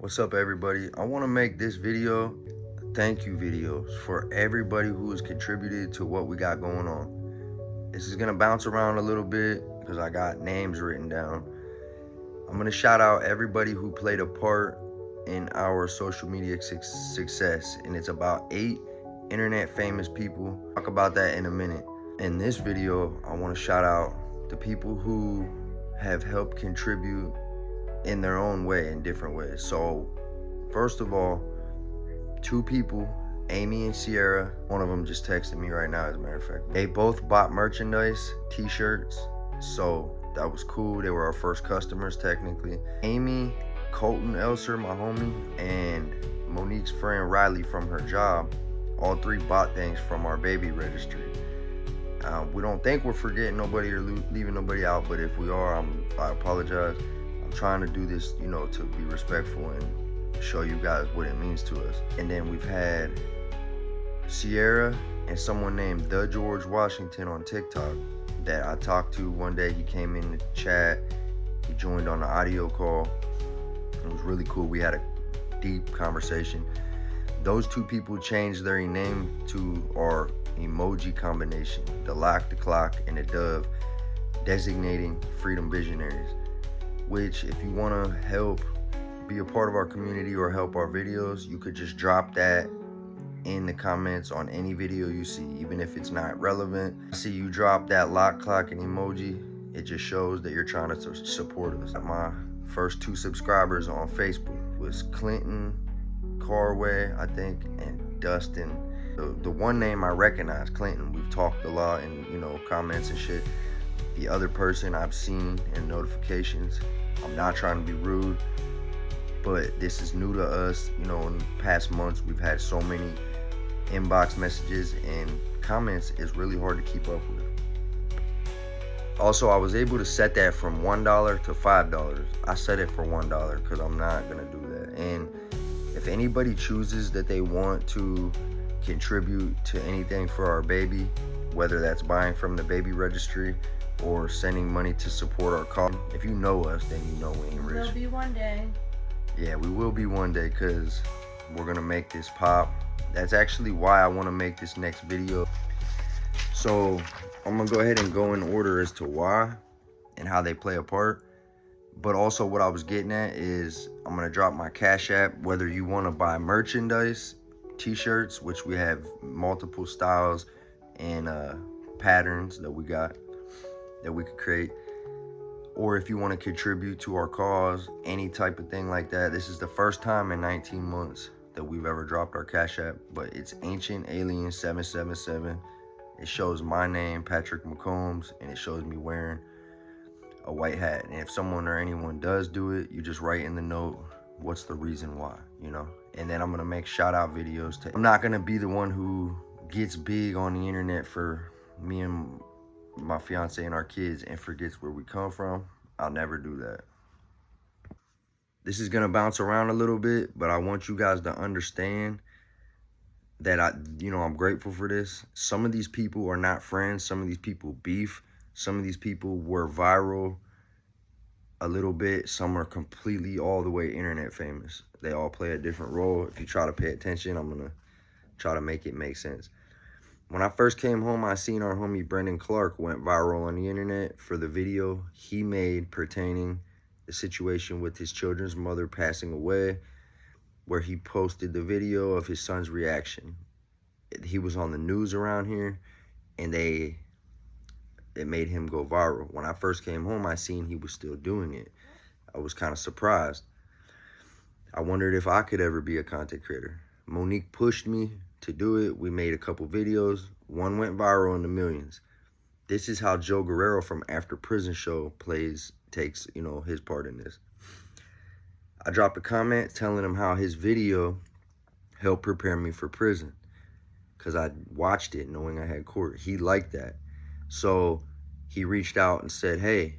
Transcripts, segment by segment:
What's up, everybody? I want to make this video thank you videos for everybody who has contributed to what we got going on. This is gonna bounce around a little bit because I got names written down. I'm gonna shout out everybody who played a part in our social media success, and it's about 8 internet famous people. Talk about that in a minute. In this video, I want to shout out the people who have helped contribute in their own way, in different ways. So first of all, 2 people, Amy and Sierra, one of them just texted me right now, as a matter of fact. They both bought merchandise, t-shirts, so that was cool. They were our first customers, technically. Amy, Colton Elser, my homie, and Monique's friend Riley from her job, all 3 bought things from our baby registry. We don't think we're forgetting nobody or leaving nobody out, but if we are, I apologize. I'm trying to do this, to be respectful and show you guys what it means to us. And then we've had Sierra and someone named The George Washington on TikTok that I talked to one day. He came in the chat, he joined on the audio call. It was really cool. We had a deep conversation. Those 2 people changed their name to our emoji combination, the lock, the clock, and the dove, designating Freedom Visionaries. Which, if you want to help be a part of our community or help our videos, you could just drop that in the comments on any video you see, even if it's not relevant. See you drop that lock, clock, and emoji, it just shows that you're trying to support us. My first 2 subscribers on Facebook was Clinton Carway, I think, and Dustin. The one name I recognize, Clinton, we've talked a lot in comments and shit. The other person I've seen in notifications. I'm not trying to be rude, but this is new to us. In the past months, we've had so many inbox messages and comments. It's really hard to keep up with. Also, I was able to set that from $1 to $5. I set it for $1 because I'm not gonna do that. And if anybody chooses that they want to contribute to anything for our baby, whether that's buying from the baby registry or sending money to support our cause, if you know us, then you know we ain't rich. We'll be one day. Yeah, we will be one day, because we're gonna make this pop. That's actually why I want to make this next video. So I'm gonna go ahead and go in order as to why and how they play a part. But also what I was getting at is I'm gonna drop my Cash App, whether you want to buy merchandise, t-shirts, which we have multiple styles and patterns that we got that we could create, or if you want to contribute to our cause, any type of thing like that. This is the first time in 19 months that we've ever dropped our Cash App, but it's Ancient Alien 777. It shows my name, Patrick McCombs, and it shows me wearing a white hat. And if someone or anyone does do it, you just write in the note what's the reason why, and then I'm gonna make shout out videos. I'm not gonna be the one who gets big on the internet for me and my fiance and our kids and forgets where we come from. I'll never do that. This is gonna bounce around a little bit, but I want you guys to understand that I'm grateful for this. Some of these people are not friends. Some of these people beef. Some of these people were viral a little bit. Some are completely all the way internet famous. They all play a different role. If you try to pay attention, I'm gonna try to make it make sense. When I first came home, I seen our homie Brendan Clark went viral on the internet for the video he made pertaining the situation with his children's mother passing away, where he posted the video of his son's reaction. He was on the news around here, and it made him go viral. When I first came home, I seen he was still doing it. I was kind of surprised. I wondered if I could ever be a content creator. Monique pushed me to do it. We made a couple videos. One went viral in the millions. This is how Joe Guerrero from After Prison Show takes his part in this. I dropped a comment telling him how his video helped prepare me for prison, because I watched it knowing I had court. He liked that. So he reached out and said, hey,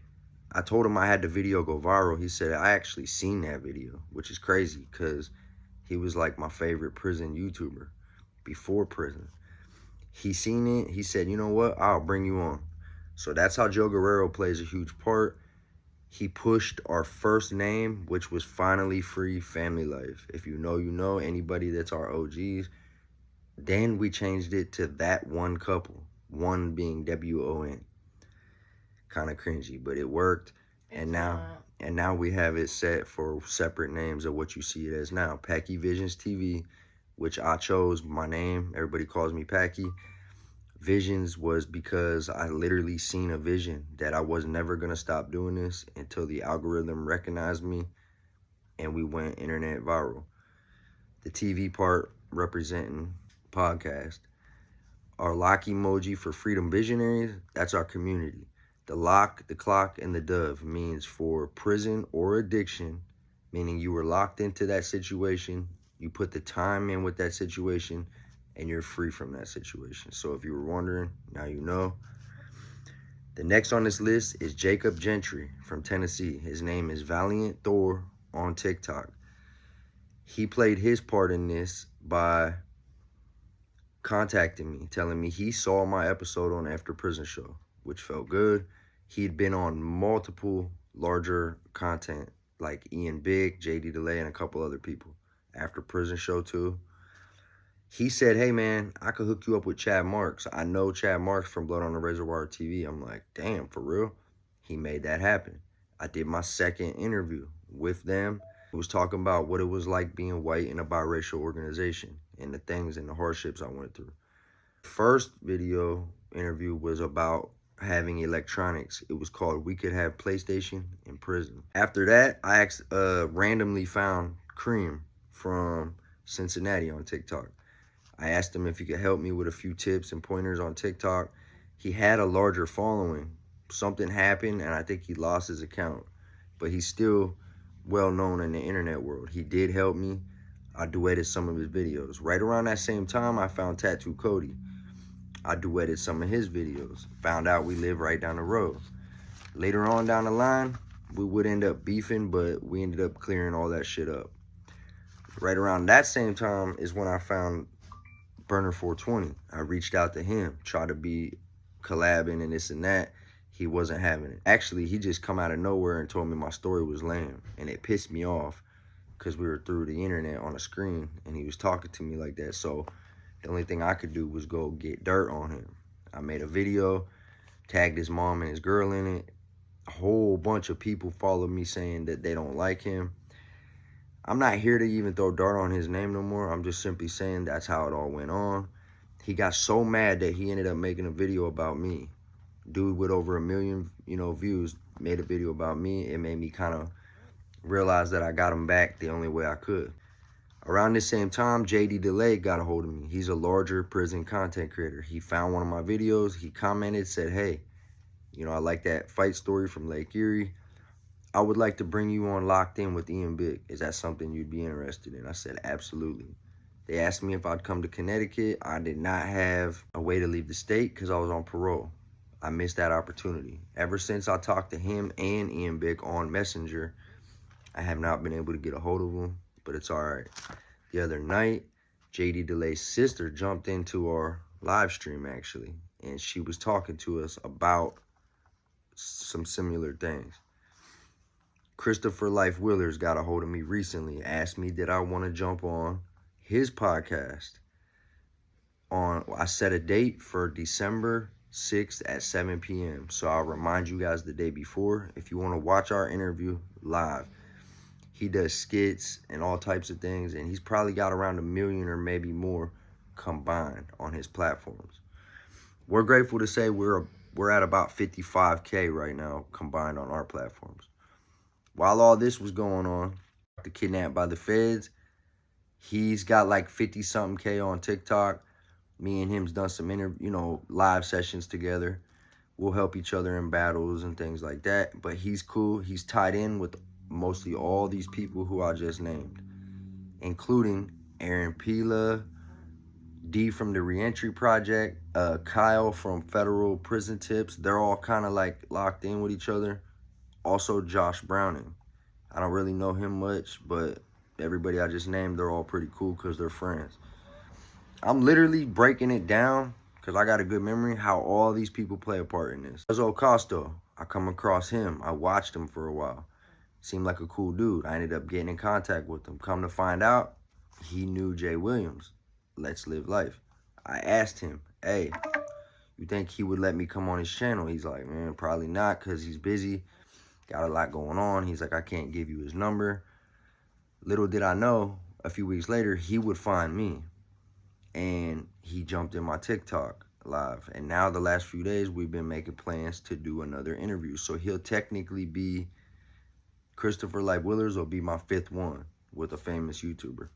I told him I had the video go viral. He said, I actually seen that video, which is crazy because he was like my favorite prison YouTuber before prison. He seen it. He said, you know what? I'll bring you on. So that's how Joe Guerrero plays a huge part. He pushed our first name, which was Finally Free Family Life. If you know, you know. Anybody that's our OGs. Then we changed it to That One Couple. One being WON. Kind of cringy, but it worked. And now we have it set for separate names of what you see it as now. Packy Visions TV, which I chose my name. Everybody calls me Packy. Visions was because I literally seen a vision that I was never going to stop doing this until the algorithm recognized me and we went internet viral. The TV part representing podcast. Our lock emoji for Freedom Visionaries, that's our community. The lock, the clock, and the dove means for prison or addiction, meaning you were locked into that situation, you put the time in with that situation, and you're free from that situation. So if you were wondering, now you know. The next on this list is Jacob Gentry from Tennessee. His name is Valiant Thor on TikTok. He played his part in this by contacting me, telling me he saw my episode on After Prison Show, which felt good. He'd been on multiple larger content like Ian Big, JD DeLay, and a couple other people. After Prison Show too. He said, hey man, I could hook you up with Chad Marks. I know Chad Marks from Blood on the Razor Wire TV. I'm like, damn, for real? He made that happen. I did my second interview with them. It was talking about what it was like being white in a biracial organization and the things and the hardships I went through. First video interview was about having electronics. It was called We Could Have PlayStation in Prison. After that, I randomly found Cream from Cincinnati on TikTok. I asked him if he could help me with a few tips and pointers on TikTok. He had a larger following. Something happened and I think he lost his account, but he's still well known in the internet world. He did help me. I duetted some of his videos. Right around that same time, I found Tattoo Cody. I duetted some of his videos. Found out we live right down the road. Later on down the line, we would end up beefing, but we ended up clearing all that shit up. Right around that same time is when I found Burner 420. I reached out to him, tried to be collabing and this and that. He wasn't having it. Actually, he just come out of nowhere and told me my story was lame, and it pissed me off because we were through the internet on a screen and he was talking to me like that. So the only thing I could do was go get dirt on him. I made a video, tagged his mom and his girl in it. A whole bunch of people followed me saying that they don't like him. I'm not here to even throw dirt on his name no more. I'm just simply saying that's how it all went on. He got so mad that he ended up making a video about me. Dude with over 1 million, views made a video about me. It made me kind of realize that I got him back the only way I could. Around the same time, JD DeLay got a hold of me. He's a larger prison content creator. He found one of my videos. He commented, said, hey, I like that fight story from Lake Erie. I would like to bring you on Locked In with Ian Big. Is that something you'd be interested in? I said, absolutely. They asked me if I'd come to Connecticut. I did not have a way to leave the state because I was on parole. I missed that opportunity. Ever since I talked to him and Ian Big on Messenger, I have not been able to get a hold of him, but it's all right. The other night, JD DeLay's sister jumped into our live stream, actually, and she was talking to us about some similar things. Christopher Life Willers got a hold of me recently, asked me did I want to jump on his podcast. I set a date for December 6th at 7 p.m. So I'll remind you guys the day before if you want to watch our interview live. He does skits and all types of things, and he's probably got around 1 million or maybe more combined on his platforms. We're grateful to say we're at about 55K right now combined on our platforms. While all this was going on, the kidnapped by the feds, he's got like 50-something K on TikTok. Me and him's done some live sessions together. We'll help each other in battles and things like that. But he's cool. He's tied in with mostly all these people who I just named, including Aaron Pila, D from the Reentry Project, Kyle from Federal Prison Tips. They're all kind of like locked in with each other. Also Josh Browning. I don't really know him much, but everybody I just named, they're all pretty cool because they're friends. I'm literally breaking it down, because I got a good memory, how all these people play a part in this. Costo, I come across him. I watched him for a while. Seemed like a cool dude. I ended up getting in contact with him. Come to find out, he knew Jay Williams. Let's Live Life. I asked him, hey, you think he would let me come on his channel? He's like, man, probably not, because he's busy. Got a lot going on. He's like, I can't give you his number. Little did I know, a few weeks later, he would find me. And he jumped in my TikTok live. And now the last few days, we've been making plans to do another interview. So he'll technically be, Christopher Light Willers will be my 5th one with a famous YouTuber.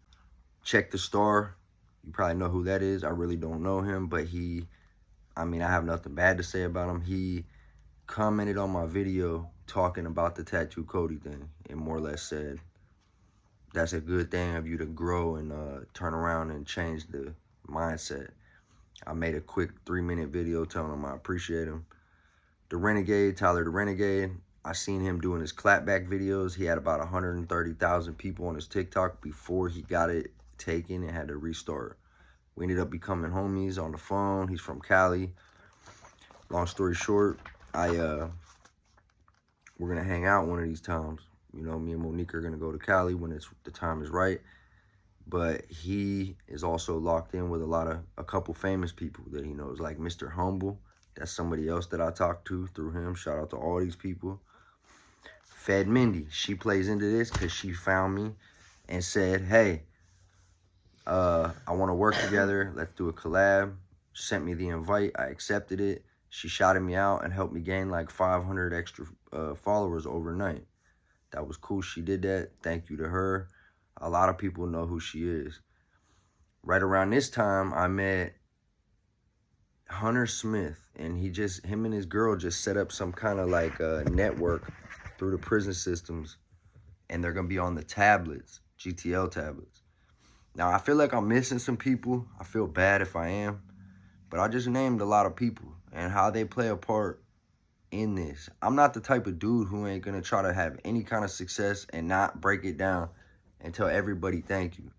Check the Star. You probably know who that is. I really don't know him, but I have nothing bad to say about him. He commented on my video talking about the Tattoo Cody thing and more or less said, that's a good thing of you to grow and turn around and change the mindset. I made a quick 3-minute video telling him I appreciate him. The Renegade, Tyler the Renegade, I seen him doing his clapback videos. He had about 130,000 people on his TikTok before he got it taken and had to restart. We ended up becoming homies on the phone. He's from Cali. Long story short, we're gonna hang out one of these times. You know, me and Monique are gonna go to Cali when the time is right. But he is also locked in with a couple famous people that he knows, like Mr. Humble. That's somebody else that I talked to through him. Shout out to all these people. Fed Mindy, she plays into this because she found me and said, hey, I want to work together. Let's do a collab. Sent me the invite. I accepted it. She shouted me out and helped me gain like 500 extra followers overnight. That was cool. She did that. Thank you to her. A lot of people know who she is. Right around this time, I met Hunter Smith, and him and his girl just set up some kind of like network through the prison systems, and they're gonna be on the tablets, GTL tablets. Now, I feel like I'm missing some people. I feel bad if I am, but I just named a lot of people and how they play a part in this. I'm not the type of dude who ain't gonna try to have any kind of success and not break it down and tell everybody thank you.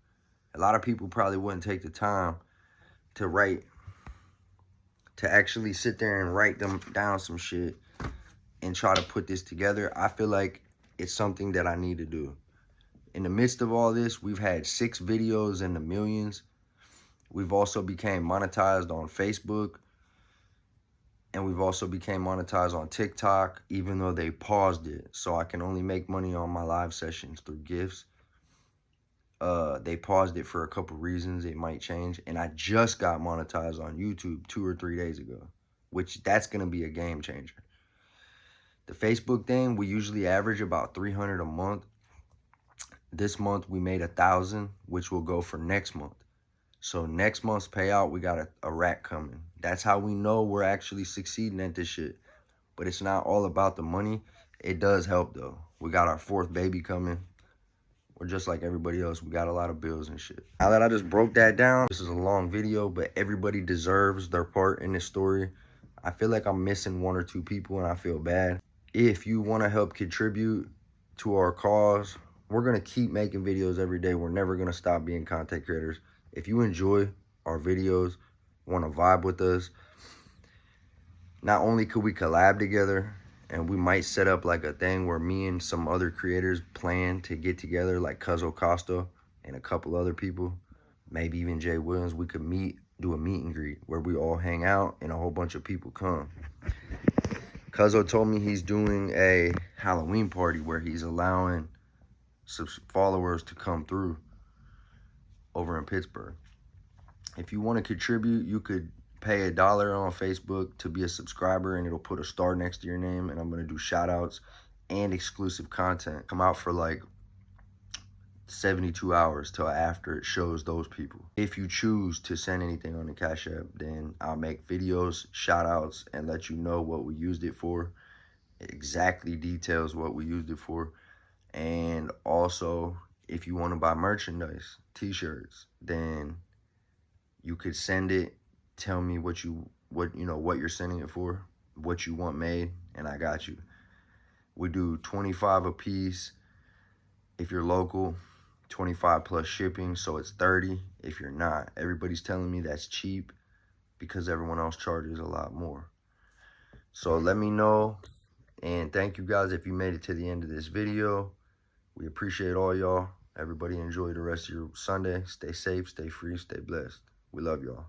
A lot of people probably wouldn't take the time to actually sit there and write them down some shit and try to put this together. I feel like it's something that I need to do. In the midst of all this, we've had 6 videos in the millions. We've also became monetized on Facebook. And we've also became monetized on TikTok, even though they paused it. So I can only make money on my live sessions through gifts. They paused it for a couple reasons. It might change. And I just got monetized on YouTube 2 or 3 days ago, which that's going to be a game changer. The Facebook thing, we usually average about 300 a month. This month we made 1,000, which will go for next month. So next month's payout, we got a rack coming. That's how we know we're actually succeeding at this shit. But it's not all about the money. It does help though. We got our 4th baby coming. We're just like everybody else. We got a lot of bills and shit. Now that I just broke that down, this is a long video, but everybody deserves their part in this story. I feel like I'm missing 1 or 2 people and I feel bad. If you want to help contribute to our cause, we're going to keep making videos every day. We're never going to stop being content creators. If you enjoy our videos, want to vibe with us, not only could we collab together, and we might set up like a thing where me and some other creators plan to get together, like Cuzzo Costa and a couple other people, maybe even Jay Williams. We could do a meet and greet where we all hang out and a whole bunch of people come. Cuzzo told me he's doing a Halloween party where he's allowing some followers to come through over in Pittsburgh. If you want to contribute, you could pay $1 on Facebook to be a subscriber, and it'll put a star next to your name, and I'm going to do shout outs and exclusive content. Come out for like 72 hours till after it shows those people. If you choose to send anything on the Cash App, then I'll make videos, shout outs, and let you know what we used it for. It exactly details what we used it for. And also, if you want to buy merchandise, t-shirts, then you could send it. Tell me what you're sending it for, what you want made, and I got you. We do 25 a piece if you're local, 25 plus shipping, so it's 30 if you're not. Everybody's telling me that's cheap because everyone else charges a lot more. So let me know And thank you guys if you made it to the end of this video. We appreciate all y'all. Everybody enjoy the rest of your Sunday. Stay safe, stay free, stay blessed. We love y'all.